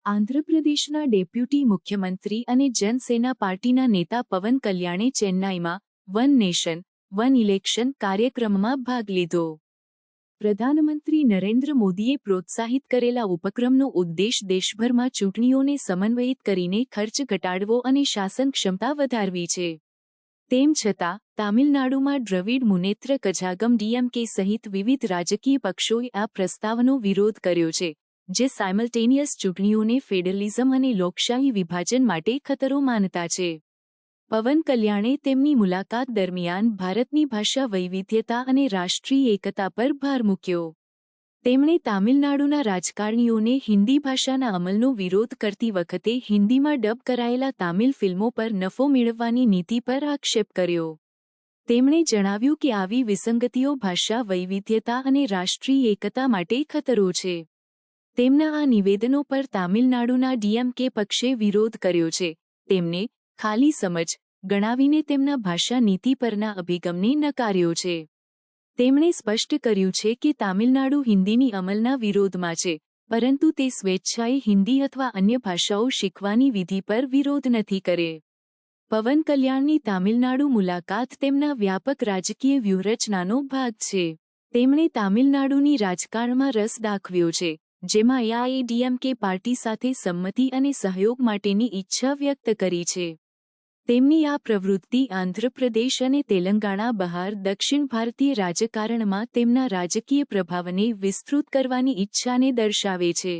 આંધ્રપ્રદેશના ડેપ્યુટી મુખ્યમંત્રી અને જનસેના પાર્ટીના નેતા પવન કલ્યાણે ચેન્નાઈમાં વન નેશન, વન ઇલેક્શન કાર્યક્રમમાં ભાગ લીધો. પ્રધાનમંત્રી નરેન્દ્ર મોદીએ પ્રોત્સાહિત કરેલા ઉપક્રમનો ઉદ્દેશ દેશભરમાં ચૂંટણીઓને સમન્વયિત કરીને ખર્ચ ઘટાડવો અને શાસન ક્ષમતા વધારવી છે. તેમ છતાં, તામિલનાડુમાં દ્રવિડ મુનેત્ર કઝાગમ ડીએમકે સહિત વિવિધ રાજકીય પક્ષોએ આ પ્રસ્તાવનો વિરોધ કર્યો છે, જે સાયમલ્ટેનિયસ ચૂંટણીઓને ફેડરલિઝમ અને લોકશાહી વિભાજન માટે ખતરો માનતા છે. પવન કલ્યાણે તેમની મુલાકાત દરમિયાન ભારતની ભાષા વૈવિધ્યતા અને રાષ્ટ્રીય એકતા પર ભાર મૂક્યો. તેમણે તામિલનાડુના રાજકારણીઓને હિન્દી ભાષાના અમલનો વિરોધ કરતી વખતે હિન્દીમાં ડબ કરાયેલા તામિલ ફિલ્મો પર નફો મેળવવાની નીતિ પર આક્ષેપ કર્યો. તેમણે જણાવ્યું કે આવી વિસંગતિઓ ભાષા વૈવિધ્યતા અને રાષ્ટ્રીય એકતા માટે ખતરો છે. તેમના આ નિવેદનો પર તામિલનાડુના ડીએમકે પક્ષે વિરોધ કર્યો છે. તેમને ખાલી સમજ ગણાવીને તેમના ભાષા નીતિ પરના અભિગમને નકાર્યો છે. તેમણે સ્પષ્ટ કર્યું છે કે તામિલનાડુ હિન્દીની અમલના વિરોધમાં છે, પરંતુ તે સ્વેચ્છાએ હિન્દી અથવા અન્ય ભાષાઓ શીખવાની વિધિ પર વિરોધ નથી કરે. પવન કલ્યાણની તામિલનાડુ મુલાકાત તેમના વ્યાપક રાજકીય વ્યૂહરચનાનો ભાગ છે. તેમણે તામિલનાડુની રાજકારણમાં રસ દાખવ્યો છે, જેમાં એઆઈએડીએમકે પાર્ટી સાથે સંમતિ અને સહયોગ માટેની ઈચ્છા વ્યક્ત કરી છે. તેમની આ પ્રવૃત્તિ આંધ્રપ્રદેશ અને તેલંગાણા બહાર દક્ષિણ ભારતીય રાજકારણમાં તેમના રાજકીય પ્રભાવને વિસ્તૃત કરવાની ઈચ્છાને દર્શાવે છે.